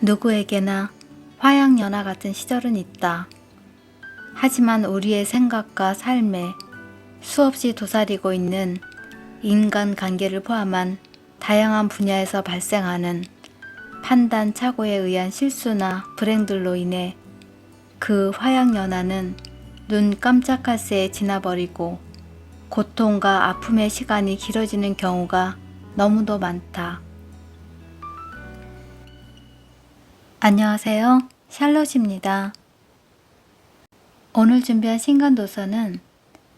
누구에게나 화양연화 같은 시절은 있다. 하지만 우리의 생각과 삶에 수없이 도사리고 있는 인간관계를 포함한 다양한 분야에서 발생하는 판단 착오에 의한 실수나 불행들로 인해 그 화양연화는 눈 깜짝할 새에 지나버리고 고통과 아픔의 시간이 길어지는 경우가 너무도 많다. 안녕하세요. 샬롯입니다. 오늘 준비한 신간도서는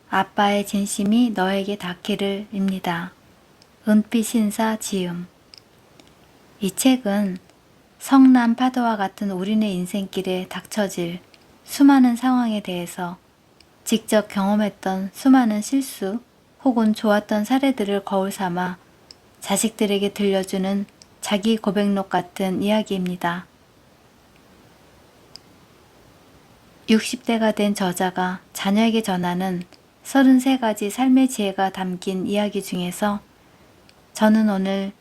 아빠의 진심이 너에게 닿기를 입니다. 은빛신사 지음. 이 책은 성난 파도와 같은 우리네 인생길에 닥쳐질 수많은 상황에 대해서 직접 경험했던 수많은 실수 혹은 좋았던 사례들을 거울 삼아 자식들에게 들려주는 자기 고백록 같은 이야기입니다. 60대가 된 저자가 자녀에게 전하는 33가지 삶의 지혜가 담긴 이야기 중에서 저는 오늘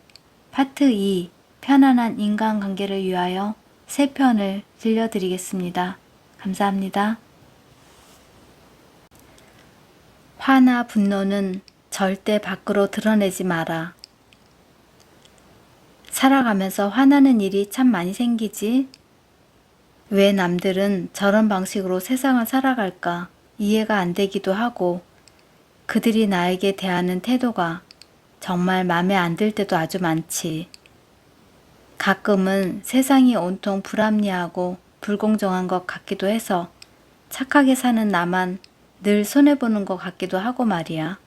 파트 2 편안한 인간관계를 위하여 3편을 들려드리겠습니다. 감사합니다. 화나 분노는 절대 밖으로 드러내지 마라. 살아가면서 화나는 일이 참 많이 생기지? 왜 남들은 저런 방식으로 세상을 살아갈까 이해가 안 되기도 하고 그들이 나에게 대하는 태도가 정말 마음에 안 들 때도 아주 많지. 가끔은 세상이 온통 불합리하고 불공정한 것 같기도 해서 착하게 사는 나만 늘 손해보는 것 같기도 하고 말이야.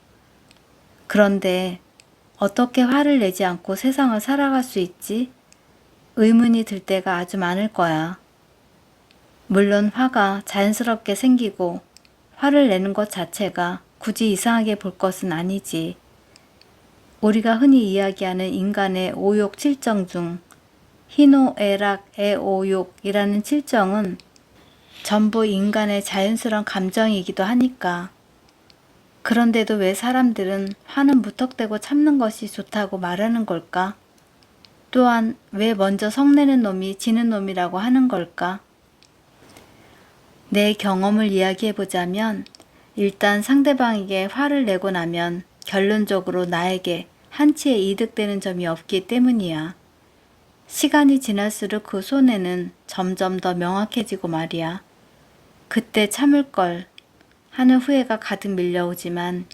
그런데 어떻게 화를 내지 않고 세상을 살아갈 수 있지? 의문이 들 때가 아주 많을 거야. 물론 화가 자연스럽게 생기고 화를 내는 것 자체가 굳이 이상하게 볼 것은 아니지. 우리가 흔히 이야기하는 인간의 오욕 7정 중 희노애락 애오욕이라는 7정은 전부 인간의 자연스러운 감정이기도 하니까. 그런데도 왜 사람들은 화는 무턱대고 참는 것이 좋다고 말하는 걸까? 또한 왜 먼저 성내는 놈이 지는 놈이라고 하는 걸까? 내 경험을 이야기해보자면 일단 상대방에게 화를 내고 나면 결론적으로 나에게 한치의 이득되는 점이 없기 때문이야. 시간이 지날수록 그 손해는 점점 더 명확해지고 말이야. 그때 참을 걸 하는 후회가 가득 밀려오지만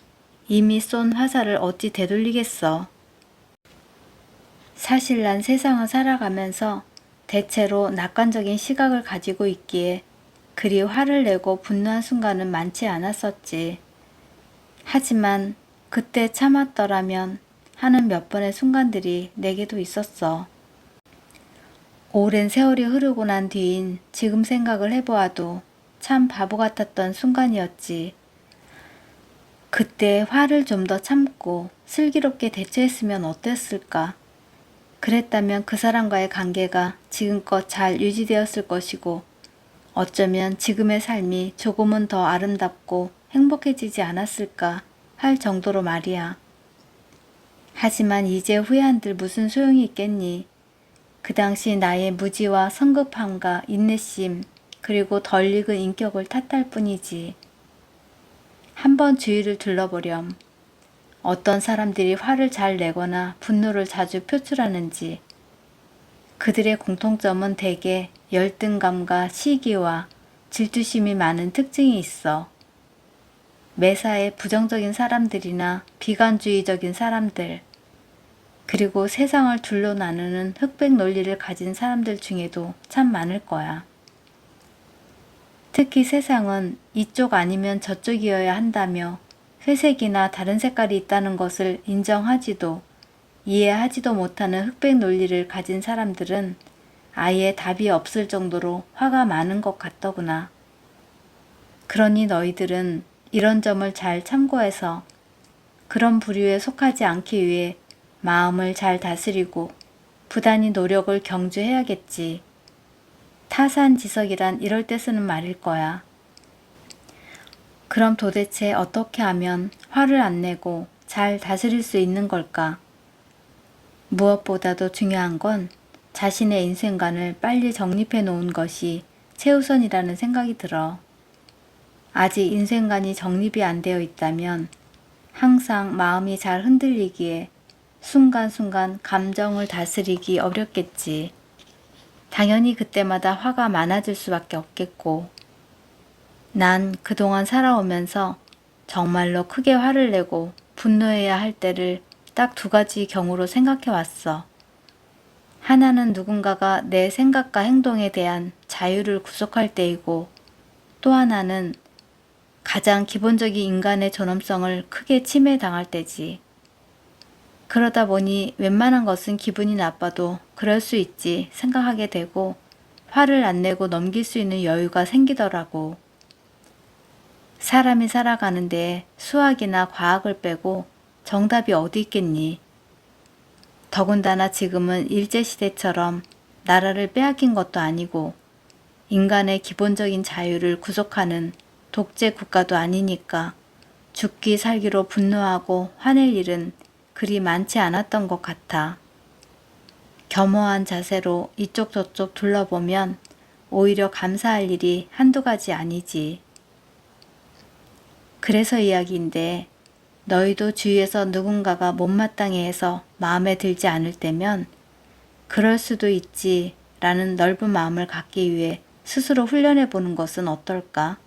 이미 쏜 화살을 어찌 되돌리겠어. 사실 난 세상을 살아가면서 대체로 낙관적인 시각을 가지고 있기에 그리 화를 내고 분노한 순간은 많지 않았었지. 하지만 그때 참았더라면 하는 몇 번의 순간들이 내게도 있었어. 오랜 세월이 흐르고 난 뒤인 지금 생각을 해보아도 참 바보 같았던 순간이었지. 그때 화를 좀 더 참고 슬기롭게 대처했으면 어땠을까? 그랬다면 그 사람과의 관계가 지금껏 잘 유지되었을 것이고 어쩌면 지금의 삶이 조금은 더 아름답고 행복해지지 않았을까 할 정도로 말이야. 하지만 이제 후회한들 무슨 소용이 있겠니? 그 당시 나의 무지와 성급함과 인내심 그리고 덜 익은 인격을 탓할 뿐이지. 한번 주위를 둘러보렴. 어떤 사람들이 화를 잘 내거나 분노를 자주 표출하는지. 그들의 공통점은 대개 열등감과 시기와 질투심이 많은 특징이 있어. 매사에 부정적인 사람들이나 비관주의적인 사람들, 그리고 세상을 둘로 나누는 흑백 논리를 가진 사람들 중에도 참 많을 거야. 특히 세상은 이쪽 아니면 저쪽이어야 한다며 회색이나 다른 색깔이 있다는 것을 인정하지도 이해하지도 못하는 흑백 논리를 가진 사람들은 아예 답이 없을 정도로 화가 많은 것 같더구나. 그러니 너희들은 이런 점을 잘 참고해서 그런 부류에 속하지 않기 위해 마음을 잘 다스리고 부단히 노력을 경주해야겠지. 타산지석이란 이럴 때 쓰는 말일 거야. 그럼 도대체 어떻게 하면 화를 안 내고 잘 다스릴 수 있는 걸까? 무엇보다도 중요한 건 자신의 인생관을 빨리 정립해 놓은 것이 최우선이라는 생각이 들어. 아직 인생관이 정립이 안 되어 있다면 항상 마음이 잘 흔들리기에 순간순간 감정을 다스리기 어렵겠지. 당연히 그때마다 화가 많아질 수밖에 없겠고, 난 그동안 살아오면서 정말로 크게 화를 내고 분노해야 할 때를 딱 두 가지 경우로 생각해 왔어. 하나는 누군가가 내 생각과 행동에 대한 자유를 구속할 때이고, 또 하나는 가장 기본적인 인간의 존엄성을 크게 침해당할 때지. 그러다 보니 웬만한 것은 기분이 나빠도 그럴 수 있지 생각하게 되고 화를 안 내고 넘길 수 있는 여유가 생기더라고. 사람이 살아가는데 수학이나 과학을 빼고 정답이 어디 있겠니? 더군다나 지금은 일제시대처럼 나라를 빼앗긴 것도 아니고 인간의 기본적인 자유를 구속하는 독재 국가도 아니니까 죽기 살기로 분노하고 화낼 일은 그리 많지 않았던 것 같아. 겸허한 자세로 이쪽 저쪽 둘러보면 오히려 감사할 일이 한두 가지 아니지. 그래서 이야기인데 너희도 주위에서 누군가가 못마땅해 해서 마음에 들지 않을 때면 그럴 수도 있지 라는 넓은 마음을 갖기 위해 스스로 훈련해 보는 것은 어떨까?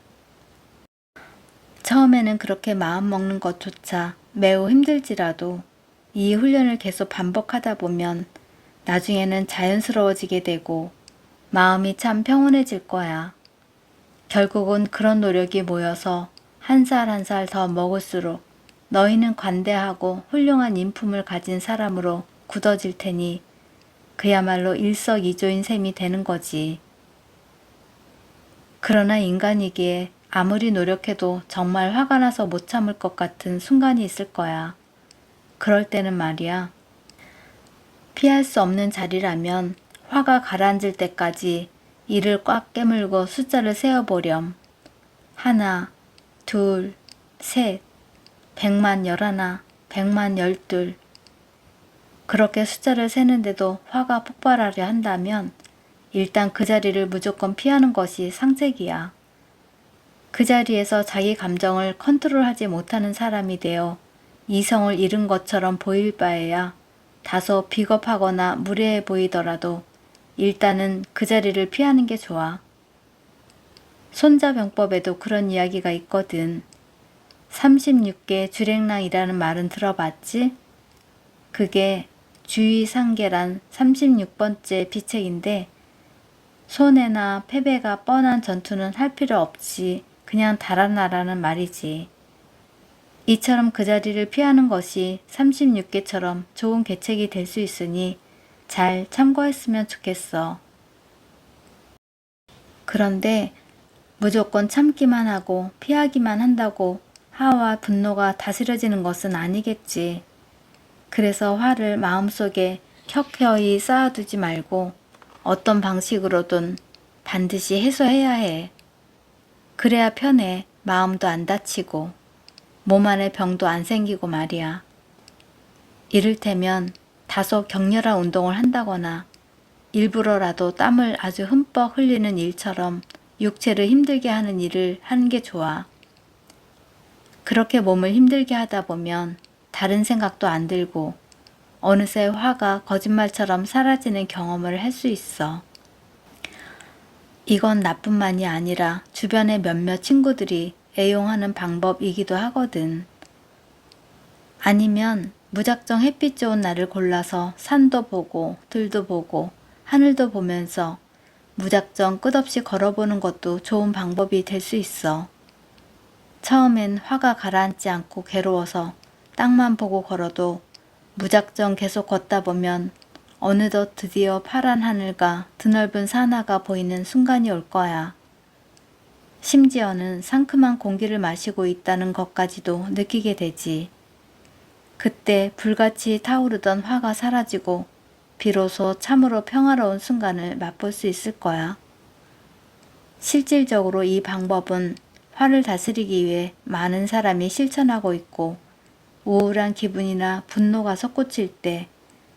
처음에는 그렇게 마음 먹는 것조차 매우 힘들지라도 이 훈련을 계속 반복하다 보면 나중에는 자연스러워지게 되고 마음이 참 평온해질 거야. 결국은 그런 노력이 모여서 한 살 한 살 더 먹을수록 너희는 관대하고 훌륭한 인품을 가진 사람으로 굳어질 테니 그야말로 일석이조인 셈이 되는 거지. 그러나 인간이기에 아무리 노력해도 정말 화가 나서 못 참을 것 같은 순간이 있을 거야. 그럴 때는 말이야. 피할 수 없는 자리라면 화가 가라앉을 때까지 이를 꽉 깨물고 숫자를 세어보렴. 하나, 둘, 셋, 100만 11, 100만 12. 그렇게 숫자를 세는데도 화가 폭발하려 한다면 일단 그 자리를 무조건 피하는 것이 상책이야. 그 자리에서 자기 감정을 컨트롤하지 못하는 사람이 되어 이성을 잃은 것처럼 보일 바에야 다소 비겁하거나 무례해 보이더라도 일단은 그 자리를 피하는 게 좋아. 손자병법에도 그런 이야기가 있거든. 36개 주랭랑이라는 말은 들어봤지? 그게 주의상계란 36번째 비책인데 손해나 패배가 뻔한 전투는 할 필요 없이 그냥 달아나라는 말이지. 이처럼 그 자리를 피하는 것이 36개처럼 좋은 계책이 될 수 있으니 잘 참고했으면 좋겠어. 그런데 무조건 참기만 하고 피하기만 한다고 화와 분노가 다스려지는 것은 아니겠지. 그래서 화를 마음속에 켜켜이 쌓아두지 말고 어떤 방식으로든 반드시 해소해야 해. 그래야 편해. 마음도 안 다치고 몸 안에 병도 안 생기고 말이야. 이를테면 다소 격렬한 운동을 한다거나 일부러라도 땀을 아주 흠뻑 흘리는 일처럼 육체를 힘들게 하는 일을 하는 게 좋아. 그렇게 몸을 힘들게 하다 보면 다른 생각도 안 들고 어느새 화가 거짓말처럼 사라지는 경험을 할 수 있어. 이건 나뿐만이 아니라 주변의 몇몇 친구들이 애용하는 방법이기도 하거든. 아니면 무작정 햇빛 좋은 날을 골라서 산도 보고 들도 보고 하늘도 보면서 무작정 끝없이 걸어보는 것도 좋은 방법이 될 수 있어. 처음엔 화가 가라앉지 않고 괴로워서 땅만 보고 걸어도 무작정 계속 걷다 보면 어느덧 드디어 파란 하늘과 드넓은 산하가 보이는 순간이 올 거야. 심지어는 상큼한 공기를 마시고 있다는 것까지도 느끼게 되지. 그때 불같이 타오르던 화가 사라지고 비로소 참으로 평화로운 순간을 맛볼 수 있을 거야. 실질적으로 이 방법은 화를 다스리기 위해 많은 사람이 실천하고 있고 우울한 기분이나 분노가 솟구칠 때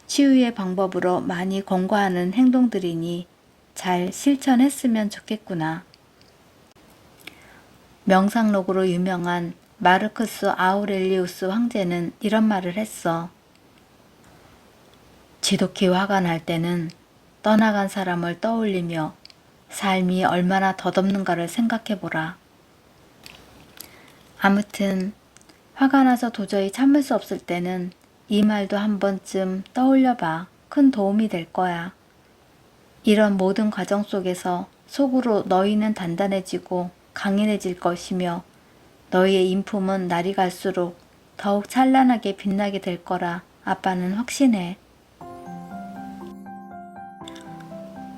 치유의 방법으로 많이 권고하는 행동들이니 잘 실천했으면 좋겠구나. 명상록으로 유명한 마르크스 아우렐리우스 황제는 이런 말을 했어. 지독히 화가 날 때는 떠나간 사람을 떠올리며 삶이 얼마나 덧없는가를 생각해보라. 아무튼 화가 나서 도저히 참을 수 없을 때는 이 말도 한 번쯤 떠올려봐. 큰 도움이 될 거야. 이런 모든 과정 속에서 속으로 너희는 단단해지고 강인해질 것이며 너희의 인품은 날이 갈수록 더욱 찬란하게 빛나게 될 거라 아빠는 확신해.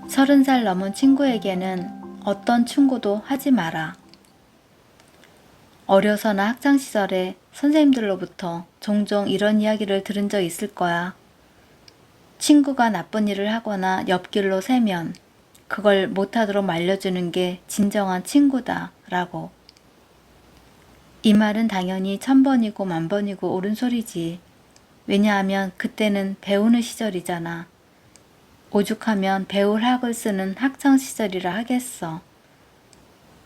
30살 넘은 친구에게는 어떤 충고도 하지 마라. 어려서나 학창시절에 선생님들로부터 종종 이런 이야기를 들은 적 있을 거야. 친구가 나쁜 일을 하거나 옆길로 새면 그걸 못하도록 말려주는 게 진정한 친구다 라고. 이 말은 당연히 1000번이고 10,000번이고 옳은 소리지. 왜냐하면 그때는 배우는 시절이잖아. 오죽하면 배울 학을 쓰는 학창시절이라 하겠어.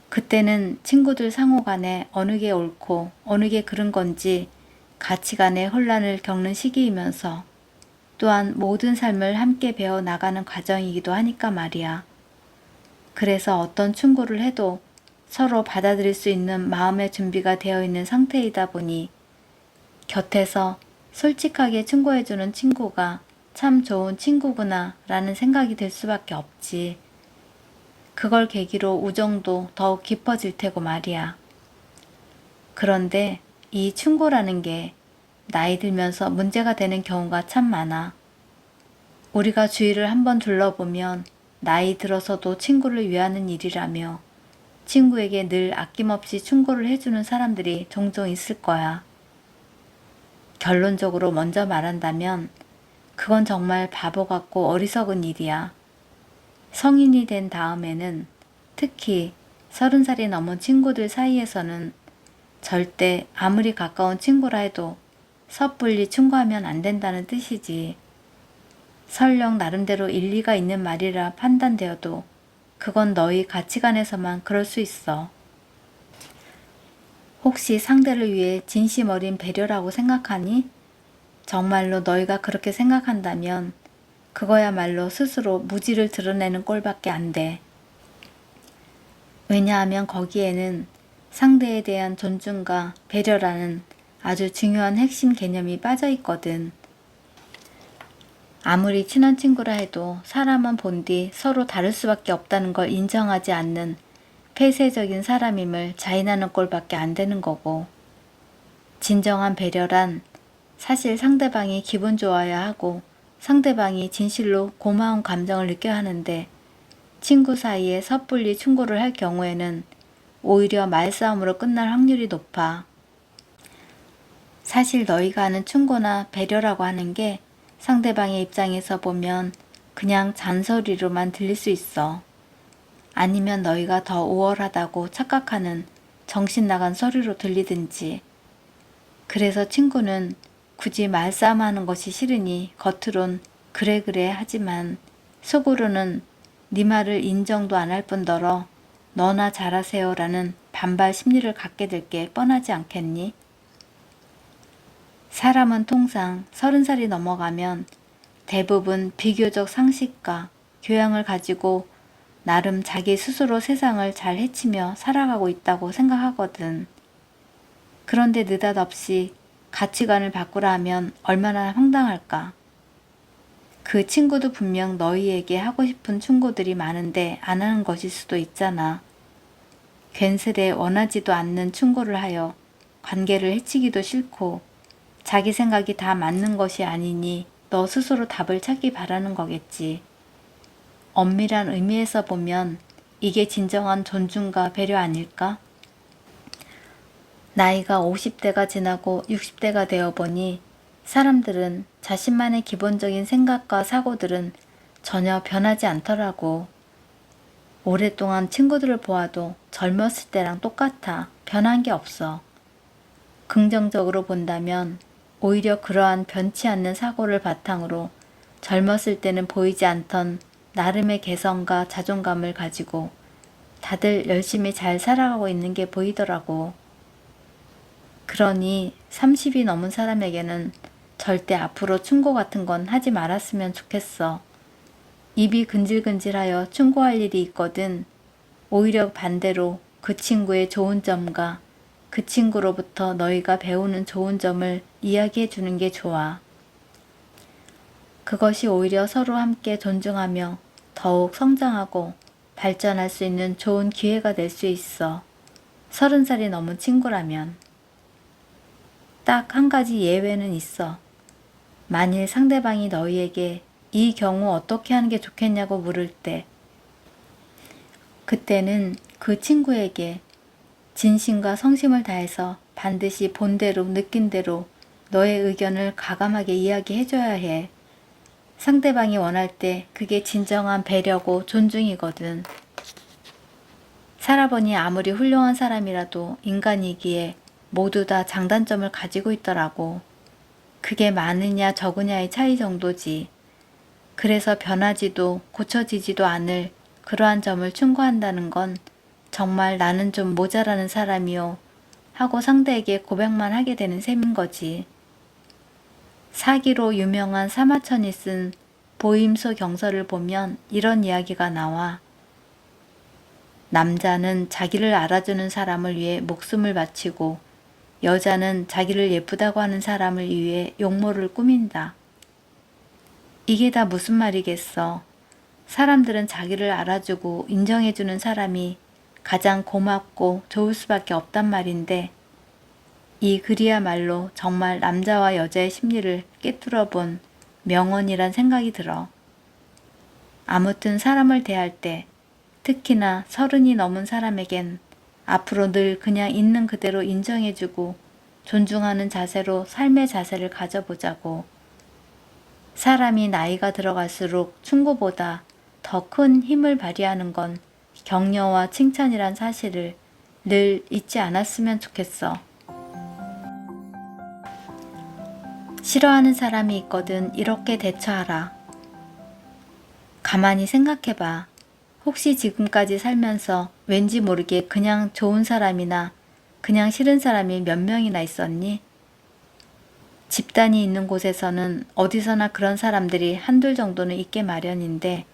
그때는 친구들 상호간에 어느 게 옳고 어느 게 그른 건지 가치관의 혼란을 겪는 시기이면서 또한 모든 삶을 함께 배워 나가는 과정이기도 하니까 말이야. 그래서 어떤 충고를 해도 서로 받아들일 수 있는 마음의 준비가 되어 있는 상태이다 보니 곁에서 솔직하게 충고해주는 친구가 참 좋은 친구구나 라는 생각이 들 수밖에 없지. 그걸 계기로 우정도 더욱 깊어질 테고 말이야. 그런데 이 충고라는 게 나이 들면서 문제가 되는 경우가 참 많아. 우리가 주위를 한번 둘러보면 나이 들어서도 친구를 위하는 일이라며 친구에게 늘 아낌없이 충고를 해주는 사람들이 종종 있을 거야. 결론적으로 먼저 말한다면 그건 정말 바보 같고 어리석은 일이야. 성인이 된 다음에는 특히 30살이 넘은 친구들 사이에서는 절대 아무리 가까운 친구라 해도 섣불리 충고하면 안 된다는 뜻이지. 설령 나름대로 일리가 있는 말이라 판단되어도 그건 너희 가치관에서만 그럴 수 있어. 혹시 상대를 위해 진심 어린 배려라고 생각하니? 정말로 너희가 그렇게 생각한다면 그거야말로 스스로 무지를 드러내는 꼴밖에 안 돼. 왜냐하면 거기에는 상대에 대한 존중과 배려라는 아주 중요한 핵심 개념이 빠져 있거든. 아무리 친한 친구라 해도 사람은 본디 서로 다를 수밖에 없다는 걸 인정하지 않는 폐쇄적인 사람임을 자인하는 꼴밖에 안 되는 거고, 진정한 배려란 사실 상대방이 기분 좋아야 하고 상대방이 진실로 고마운 감정을 느껴야 하는데, 친구 사이에 섣불리 충고를 할 경우에는 오히려 말싸움으로 끝날 확률이 높아. 사실 너희가 하는 충고나 배려라고 하는 게 상대방의 입장에서 보면 그냥 잔소리로만 들릴 수 있어. 아니면 너희가 더 우월하다고 착각하는 정신 나간 소리로 들리든지. 그래서 친구는 굳이 말싸움하는 것이 싫으니 겉으론 그래 하지만 속으로는 네 말을 인정도 안 할 뿐더러 너나 잘하세요 라는 반발 심리를 갖게 될 게 뻔하지 않겠니? 사람은 통상 30살이 넘어가면 대부분 비교적 상식과 교양을 가지고 나름 자기 스스로 세상을 잘 헤치며 살아가고 있다고 생각하거든. 그런데 느닷없이 가치관을 바꾸라 하면 얼마나 황당할까? 그 친구도 분명 너희에게 하고 싶은 충고들이 많은데 안 하는 것일 수도 있잖아. 괜스레 원하지도 않는 충고를 하여 관계를 해치기도 싫고 자기 생각이 다 맞는 것이 아니니 너 스스로 답을 찾기 바라는 거겠지. 엄밀한 의미에서 보면 이게 진정한 존중과 배려 아닐까? 나이가 50대가 지나고 60대가 되어 보니 사람들은 자신만의 기본적인 생각과 사고들은 전혀 변하지 않더라고. 오랫동안 친구들을 보아도 젊었을 때랑 똑같아. 변한 게 없어. 긍정적으로 본다면 오히려 그러한 변치 않는 사고를 바탕으로 젊었을 때는 보이지 않던 나름의 개성과 자존감을 가지고 다들 열심히 잘 살아가고 있는 게 보이더라고. 그러니 30이 넘은 사람에게는 절대 앞으로 충고 같은 건 하지 말았으면 좋겠어. 입이 근질근질하여 충고할 일이 있거든. 오히려 반대로 그 친구의 좋은 점과 그 친구로부터 너희가 배우는 좋은 점을 이야기해 주는 게 좋아. 그것이 오히려 서로 함께 존중하며 더욱 성장하고 발전할 수 있는 좋은 기회가 될 수 있어. 30살이 넘은 친구라면. 딱 한 가지 예외는 있어. 만일 상대방이 너희에게 이 경우 어떻게 하는 게 좋겠냐고 물을 때, 그때는 그 친구에게 진심과 성심을 다해서 반드시 본대로 느낀 대로 너의 의견을 과감하게 이야기해줘야 해. 상대방이 원할 때 그게 진정한 배려고 존중이거든. 살아보니 아무리 훌륭한 사람이라도 인간이기에 모두 다 장단점을 가지고 있더라고. 그게 많으냐 적으냐의 차이 정도지. 그래서 변하지도 고쳐지지도 않을 그러한 점을 충고한다는 건 정말 나는 좀 모자라는 사람이요 하고 상대에게 고백만 하게 되는 셈인 거지. 사기로 유명한 사마천이 쓴 보임소 경서를 보면 이런 이야기가 나와. 남자는 자기를 알아주는 사람을 위해 목숨을 바치고 여자는 자기를 예쁘다고 하는 사람을 위해 용모를 꾸민다. 이게 다 무슨 말이겠어. 사람들은 자기를 알아주고 인정해주는 사람이 가장 고맙고 좋을 수밖에 없단 말인데, 이 글이야말로 정말 남자와 여자의 심리를 꿰뚫어 본 명언이란 생각이 들어. 아무튼 사람을 대할 때, 특히나 30이 넘은 사람에겐 앞으로 늘 그냥 있는 그대로 인정해주고 존중하는 자세로 삶의 자세를 가져보자고. 사람이 나이가 들어갈수록 충고보다 더 큰 힘을 발휘하는 건 격려와 칭찬이란 사실을 늘 잊지 않았으면 좋겠어. 싫어하는 사람이 있거든 이렇게 대처하라. 가만히 생각해봐. 혹시 지금까지 살면서 왠지 모르게 그냥 좋은 사람이나 그냥 싫은 사람이 몇 명이나 있었니? 집단이 있는 곳에서는 어디서나 그런 사람들이 한둘 정도는 있게 마련인데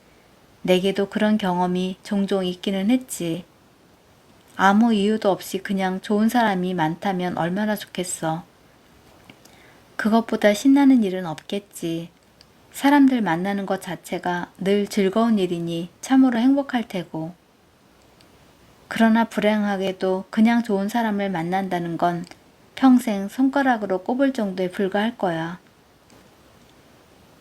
내게도 그런 경험이 종종 있기는 했지. 아무 이유도 없이 그냥 좋은 사람이 많다면 얼마나 좋겠어. 그것보다 신나는 일은 없겠지. 사람들 만나는 것 자체가 늘 즐거운 일이니 참으로 행복할 테고. 그러나 불행하게도 그냥 좋은 사람을 만난다는 건 평생 손가락으로 꼽을 정도에 불과할 거야.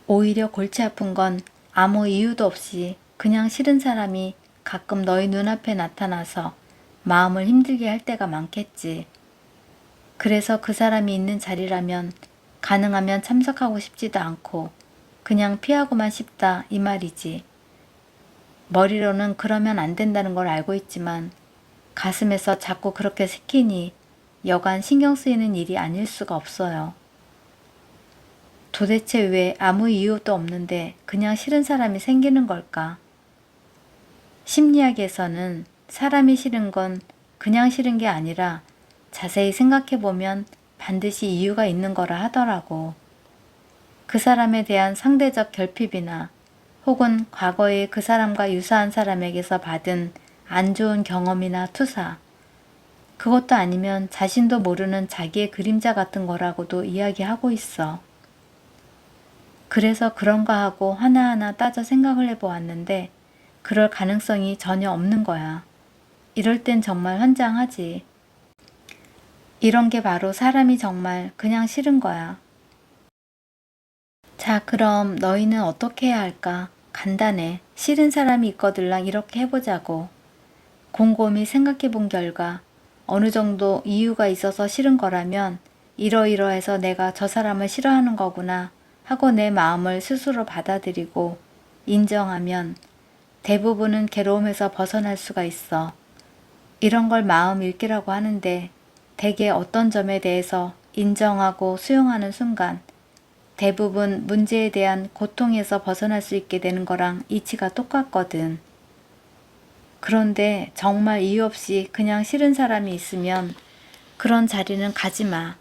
오히려 골치 아픈 건 아무 이유도 없이 그냥 싫은 사람이 가끔 너희 눈앞에 나타나서 마음을 힘들게 할 때가 많겠지. 그래서 그 사람이 있는 자리라면 가능하면 참석하고 싶지도 않고 그냥 피하고만 싶다 이 말이지. 머리로는 그러면 안 된다는 걸 알고 있지만 가슴에서 자꾸 그렇게 새키니 여간 신경 쓰이는 일이 아닐 수가 없어요. 도대체 왜 아무 이유도 없는데 그냥 싫은 사람이 생기는 걸까? 심리학에서는 사람이 싫은 건 그냥 싫은 게 아니라 자세히 생각해보면 반드시 이유가 있는 거라 하더라고. 그 사람에 대한 상대적 결핍이나 혹은 과거에 그 사람과 유사한 사람에게서 받은 안 좋은 경험이나 투사, 그것도 아니면 자신도 모르는 자기의 그림자 같은 거라고도 이야기하고 있어. 그래서 그런가 하고 하나하나 따져 생각을 해보았는데 그럴 가능성이 전혀 없는 거야. 이럴 땐 정말 환장하지. 이런 게 바로 사람이 정말 그냥 싫은 거야. 자, 그럼 너희는 어떻게 해야 할까? 간단해. 싫은 사람이 있거들랑 이렇게 해보자고. 곰곰이 생각해 본 결과 어느 정도 이유가 있어서 싫은 거라면 이러이러해서 내가 저 사람을 싫어하는 거구나 하고 내 마음을 스스로 받아들이고 인정하면 대부분은 괴로움에서 벗어날 수가 있어. 이런 걸 마음 읽기라고 하는데 대개 어떤 점에 대해서 인정하고 수용하는 순간 대부분 문제에 대한 고통에서 벗어날 수 있게 되는 거랑 이치가 똑같거든. 그런데 정말 이유 없이 그냥 싫은 사람이 있으면 그런 자리는 가지 마.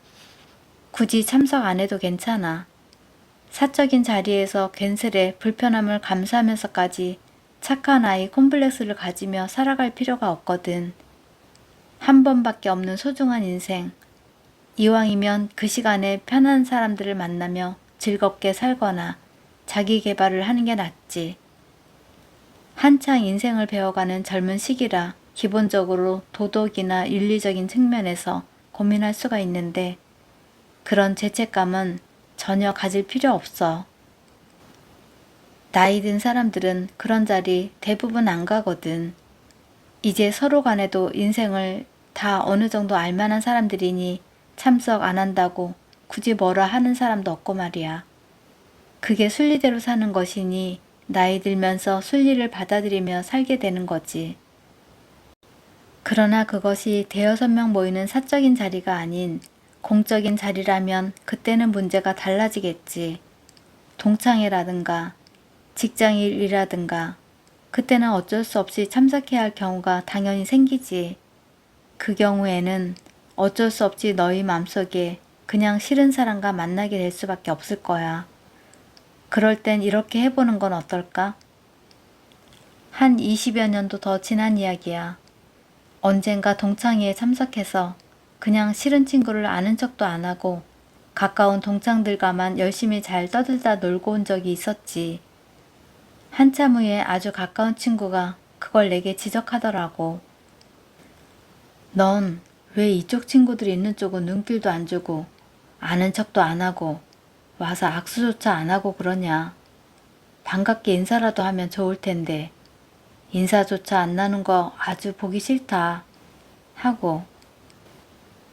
굳이 참석 안 해도 괜찮아. 사적인 자리에서 괜스레 불편함을 감수하면서까지 착한 아이 콤플렉스를 가지며 살아갈 필요가 없거든. 한 번밖에 없는 소중한 인생. 이왕이면 그 시간에 편한 사람들을 만나며 즐겁게 살거나 자기 개발을 하는 게 낫지. 한창 인생을 배워가는 젊은 시기라 기본적으로 도덕이나 윤리적인 측면에서 고민할 수가 있는데 그런 죄책감은 전혀 가질 필요 없어. 나이 든 사람들은 그런 자리 대부분 안 가거든. 이제 서로 간에도 인생을 다 어느 정도 알만한 사람들이니 참석 안 한다고 굳이 뭐라 하는 사람도 없고 말이야. 그게 순리대로 사는 것이니 나이 들면서 순리를 받아들이며 살게 되는 거지. 그러나 그것이 대여섯 명 모이는 사적인 자리가 아닌 공적인 자리라면 그때는 문제가 달라지겠지. 동창회라든가 직장일이라든가 그때는 어쩔 수 없이 참석해야 할 경우가 당연히 생기지. 그 경우에는 어쩔 수 없이 너희 맘속에 그냥 싫은 사람과 만나게 될 수밖에 없을 거야. 그럴 땐 이렇게 해보는 건 어떨까? 한 20여 년도 더 지난 이야기야. 언젠가 동창회에 참석해서 그냥 싫은 친구를 아는 척도 안 하고 가까운 동창들과만 열심히 잘 떠들다 놀고 온 적이 있었지. 한참 후에 아주 가까운 친구가 그걸 내게 지적하더라고. 넌 왜 이쪽 친구들이 있는 쪽은 눈길도 안 주고 아는 척도 안 하고 와서 악수조차 안 하고 그러냐. 반갑게 인사라도 하면 좋을 텐데 인사조차 안 나눈 거 아주 보기 싫다 하고.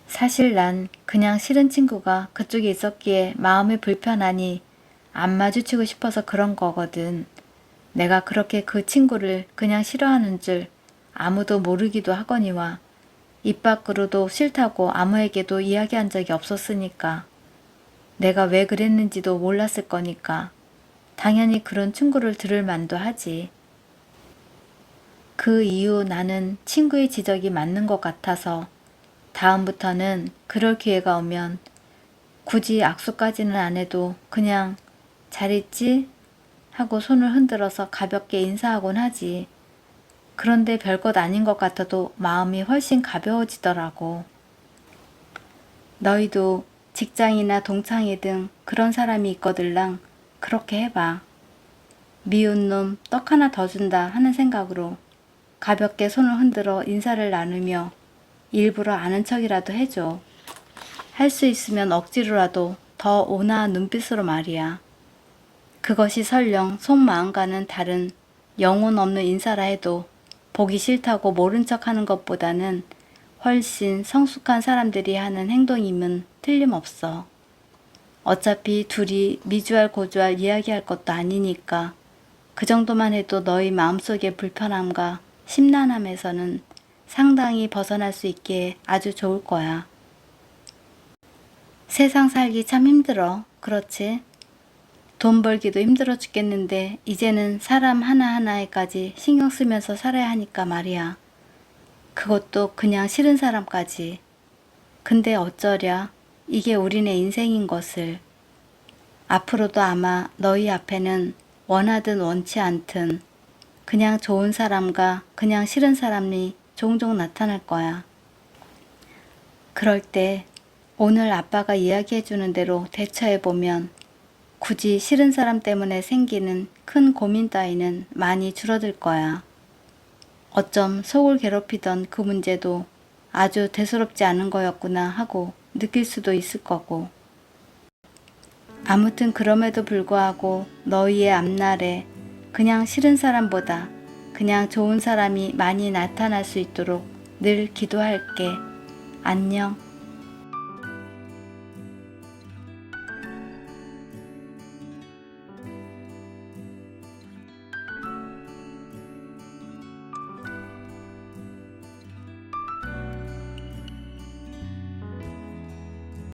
사실 난 그냥 싫은 친구가 그쪽에 있었기에 마음이 불편하니 안 마주치고 싶어서 그런 거거든. 내가 그렇게 그 친구를 그냥 싫어하는 줄 아무도 모르기도 하거니와 입 밖으로도 싫다고 아무에게도 이야기한 적이 없었으니까. 내가 왜 그랬는지도 몰랐을 거니까 당연히 그런 충고를 들을 만도 하지. 그 이후 나는 친구의 지적이 맞는 것 같아서 다음부터는 그럴 기회가 오면 굳이 악수까지는 안 해도 그냥 잘 있지? 하고 손을 흔들어서 가볍게 인사하곤 하지. 그런데 별것 아닌 것 같아도 마음이 훨씬 가벼워지더라고. 너희도 직장이나 동창회 등 그런 사람이 있거들랑 그렇게 해봐. 미운 놈 떡 하나 더 준다 하는 생각으로 가볍게 손을 흔들어 인사를 나누며 일부러 아는 척이라도 해줘. 할 수 있으면 억지로라도 더 온화한 눈빛으로 말이야. 그것이 설령 속마음과는 다른 영혼 없는 인사라 해도 보기 싫다고 모른 척 하는 것보다는 훨씬 성숙한 사람들이 하는 행동임은 틀림없어. 어차피 둘이 미주알 고주알 이야기할 것도 아니니까 그 정도만 해도 너희 마음속의 불편함과 심란함에서는 상당히 벗어날 수 있게 아주 좋을 거야. 세상 살기 참 힘들어. 그렇지? 돈 벌기도 힘들어 죽겠는데 이제는 사람 하나하나에까지 신경 쓰면서 살아야 하니까 말이야. 그것도 그냥 싫은 사람까지. 근데 어쩌랴. 이게 우리네 인생인 것을. 앞으로도 아마 너희 앞에는 원하든 원치 않든 그냥 좋은 사람과 그냥 싫은 사람이 종종 나타날 거야. 그럴 때 오늘 아빠가 이야기해주는 대로 대처해보면 굳이 싫은 사람 때문에 생기는 큰 고민 따위는 많이 줄어들 거야. 어쩜 속을 괴롭히던 그 문제도 아주 대수롭지 않은 거였구나 하고 느낄 수도 있을 거고. 아무튼 그럼에도 불구하고 너희의 앞날에 그냥 싫은 사람보다 그냥 좋은 사람이 많이 나타날 수 있도록 늘 기도할게. 안녕.